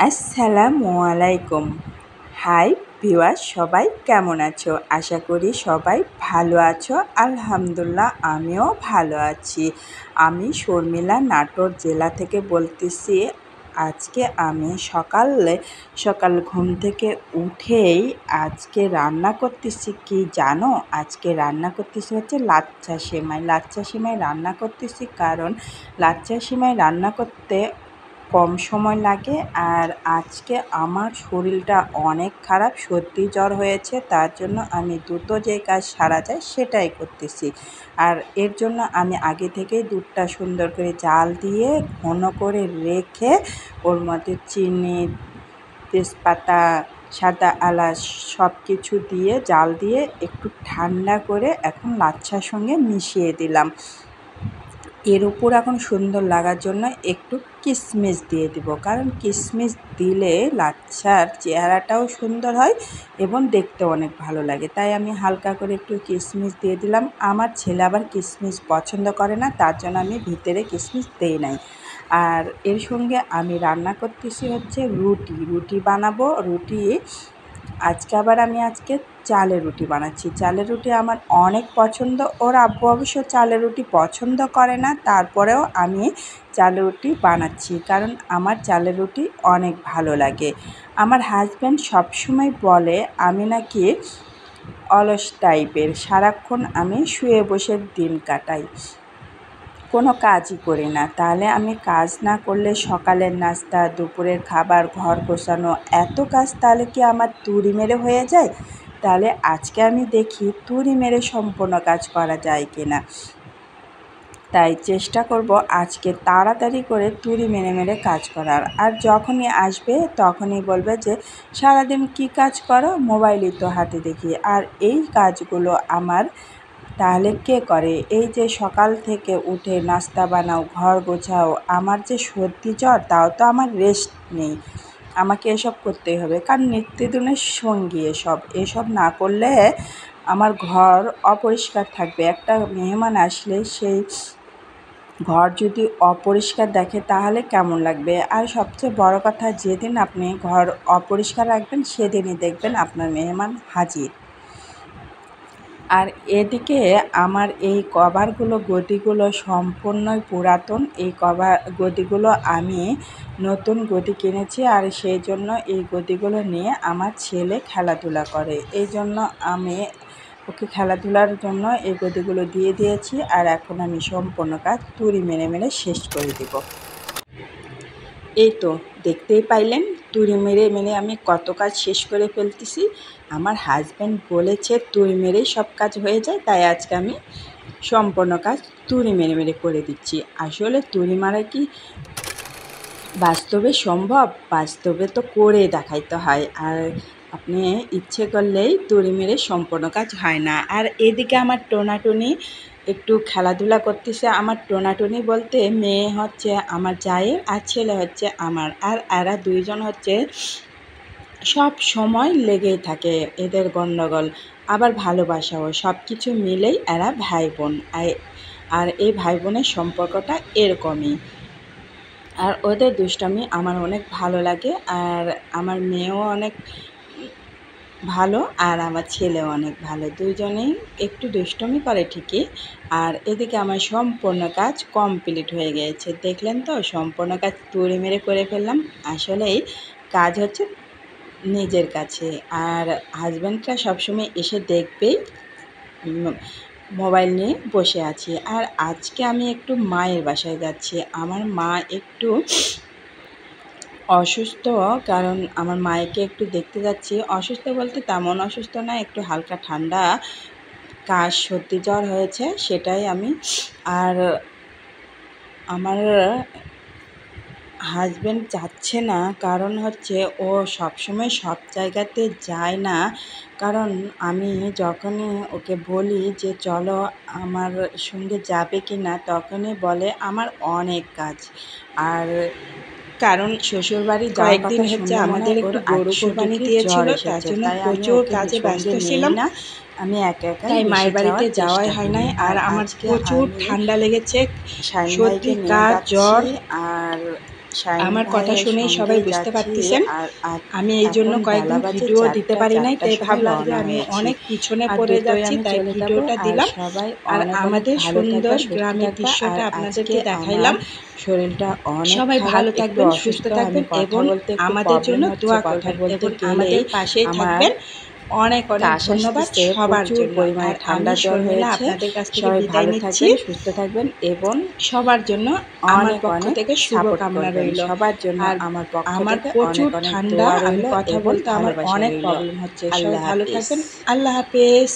আসসালামু আলাইকুম। Hi viewers, সবাই কেমন আছো? আশা করি সবাই ভালো আছো। আলহামদুলিল্লাহ আমিও ভালো আছি। আমি শর্মিলা নাটোর জেলা থেকে বলতেছি। আজকে আমি সকাল ঘুম থেকে উঠেই আজকে রান্না করতেছি কি জানো? আজকে রান্না করতেছি হচ্ছে লাচ্ছা সেমাই। লাচ্ছা সেমাই রান্না করতেছি কারণ লাচ্ছা সেমাই রান্না করতে কম সময় লাগে। আর আজকে আমার শরীরটা অনেক খারাপ, সর্দি জ্বর হয়েছে, তার জন্য আমি দ্রুত যে কাজ সারা যায় সেটাই করতেছি। আর এর জন্য আমি আগে থেকেই দুধটা সুন্দর করে জাল দিয়ে ঘন করে রেখে ওর মধ্যে চিনি, তেজপাতা, সাদা এলাচ সব কিছু দিয়ে জাল দিয়ে একটু ঠান্ডা করে এখন লাচ্ছার সঙ্গে মিশিয়ে দিলাম। এর উপর এখন সুন্দর লাগার জন্য একটু কিশমিশ দিয়ে দিব, কারণ কিশমিশ দিলে লাচ্ছার চেহারাটাও সুন্দর হয় এবং দেখতেও অনেক ভালো লাগে। তাই আমি হালকা করে একটু কিশমিশ দিয়ে দিলাম। আমার ছেলে আবার কিশমিশ পছন্দ করে না, তার জন্য আমি ভিতরে কিশমিশ দেই নাই। আর এর সঙ্গে আমি রান্না করতেছি হচ্ছে রুটি বানাবো। আজকে চালের রুটি বানাচ্ছি। চালের রুটি আমার অনেক পছন্দ। ওর আব্বু অবশ্য চালের রুটি পছন্দ করে না, তারপরেও আমি চালের রুটি বানাচ্ছি কারণ আমার চালের রুটি অনেক ভালো লাগে। আমার হাজব্যান্ড সবসময় বলে আমি নাকি অলস টাইপের, সারাক্ষণ আমি শুয়ে বসে দিন কাটাই, কোনো কাজই করি না। তাহলে আমি কাজ না করলে সকালের নাস্তা, দুপুরের খাবার, ঘর গোছানো এত কাজ তাহলে কি আমার তুড়ি মেরে হয়ে যায়? তাহলে আজকে আমি দেখি তুড়ি মেরে সম্পূর্ণ কাজ করা যায় কি না। তাই চেষ্টা করব আজকে তাড়াতাড়ি করে তুড়ি মেরে কাজ করার। আর যখনই আসবে তখনই বলবে যে সারাদিন কি কাজ করো, মোবাইলই তো হাতে দেখি। আর এই কাজগুলো আমার তাহলে কে করে? এই যে সকাল থেকে উঠে নাস্তা বানাও, ঘর গোছাও, আমার যে সর্দি জ্বর তাও তো আমার রেস্ট নেই, আমাকে এসব করতেই হবে কারণ নিত্যদিনের সঙ্গী এসব না করলে আমার ঘর অপরিষ্কার থাকবে। একটা মেহমান আসলে সেই ঘর যদি অপরিষ্কার দেখে তাহলে কেমন লাগবে? আর সবচেয়ে বড় কথা, যেদিন আপনি ঘর অপরিষ্কার রাখবেন সেদিনই দেখবেন আপনার মেহমান হাজির। আর এদিকে আমার এই গদিগুলো সম্পূর্ণই পুরাতন। এই গদিগুলো আমি নতুন গদি কিনেছি, আর সেই জন্য এই গদিগুলো নিয়ে আমার ছেলে খেলাধুলা করে। এই জন্য আমি ওকে খেলাধুলার জন্য এই গদিগুলো দিয়ে দিয়েছি। আর এখন আমি সম্পূর্ণ কাজ তুড়ি মেরে শেষ করে দেব। এই তো দেখতেই পাইলেন, তুড়ি মেরে আমি কত কাজ শেষ করে ফেলতেছি। আমার হাজব্যান্ড বলেছে তুড়ি মেরেই সব কাজ হয়ে যায়, তাই আজকে আমি সম্পূর্ণ কাজ তুড়ি মেরে করে দিচ্ছি। আসলে তুড়ি মারা কি বাস্তবে সম্ভব? বাস্তবে তো করে দেখাইতে হয়। আর আপনি ইচ্ছে করলেই তুড়ি মেরে সম্পূর্ণ কাজ হয় না। আর এদিকে আমার টোনাটুনি একটু খেলাধুলা করতেছে। আমার টোনাটুনি বলতে মেয়ে হচ্ছে আমার জায়ের আর ছেলে হচ্ছে আমার। আর এরা দুইজন হচ্ছে সব সময় লেগেই থাকে, এদের গণ্ডগোল আবার ভালোবাসাও, সব কিছু মিলেই এরা ভাই বোন। আর এই ভাই বোনের সম্পর্কটা এরকমই। আর ওদের দুষ্টামি আমার অনেক ভালো লাগে। আর আমার মেয়েও অনেক ভালো আর আমার ছেলেও অনেক ভালো, দুইজনেই একটু দুষ্টুমি করে ঠিকই। আর এদিকে আমার সম্পূর্ণ কাজ কমপ্লিট হয়ে গিয়েছে, দেখলেন তো সম্পূর্ণ কাজ তুড়ি মেরে করে ফেললাম। আসলেই কাজ হচ্ছে নিজের কাছে। আর হাজব্যান্ডরা সবসময় এসে দেখবেই মোবাইল নিয়ে বসে আছি। আর আজকে আমি একটু মায়ের বাসায় যাচ্ছি। আমার মা একটু অসুস্থ, কারণ আমার মায়েকে একটু দেখতে যাচ্ছি। অসুস্থ বলতে তেমন অসুস্থ না, একটু হালকা ঠান্ডা কাশ সর্দি জ্বর হয়েছে সেটাই আমি। আর আমার হাজব্যান্ড যাচ্ছে না, কারণ হচ্ছে ও সবসময় সব জায়গাতে যায় না। কারণ আমি যখনই ওকে বলি যে চলো আমার সঙ্গে যাবে কি না, তখনই বলে আমার অনেক কাজ। আর কারণ শ্বশুরবাড়ি কয়েকদিন হচ্ছে আমাদের একটু গরু কোরবানি দিয়েছিল, তার জন্য প্রচুর কাজে ব্যস্ত ছিলাম না, আমি একা তাই মায়ের বাড়িতে যাওয়াই হয় নাই। আর আমার প্রচুর ঠান্ডা লেগেছে, সর্দি কাশ জ্বর। আর আমার কথা শুনেই সবাই বুঝতে পারতেছেন আমি এই জন্য কয়েকদিন ভিডিও দিতে পারি নাই, তাই ভাবলাম যে আমি অনেক পিছনে পড়ে যাচ্ছি, তাই ভিডিওটা দিলাম। আর আমাদের সুন্দর গ্রামের দৃশ্যটা আপনাদেরকে দেখাইলাম। শরীরটা অনেক সবাই ভালো থাকবেন, সুস্থ থাকবেন এবং আমাদের জন্য দোয়া করবেন এবং আমাদের পাশেই থাকবেন। অনেক অনেক ধন্যবাদ সবার জন্য। পরিমাণে ঠান্ডা জ্বর হয়েছে। আপনাদের কাছ থেকে সবাই বিদায় ভালো নিচ্ছি। থাকবেন, সুস্থ থাকবেন এবং সবার জন্য আমার পক্ষ থেকে সাপোর্ট শুভকামনা করবেন রইল। সবার জন্য। আর আমার পক্ষ আমার থেকে প্রচুর অনেক অনেক ঠান্ডা, দোয়া আমি রইল কথা এবং বলতে আমার ভালোবাসা অনেক রইল। প্রবলেম হচ্ছে। সবাই আল্লাহ ভালো হাফেজ। থাকবেন। আল্লাহ হাফেজ।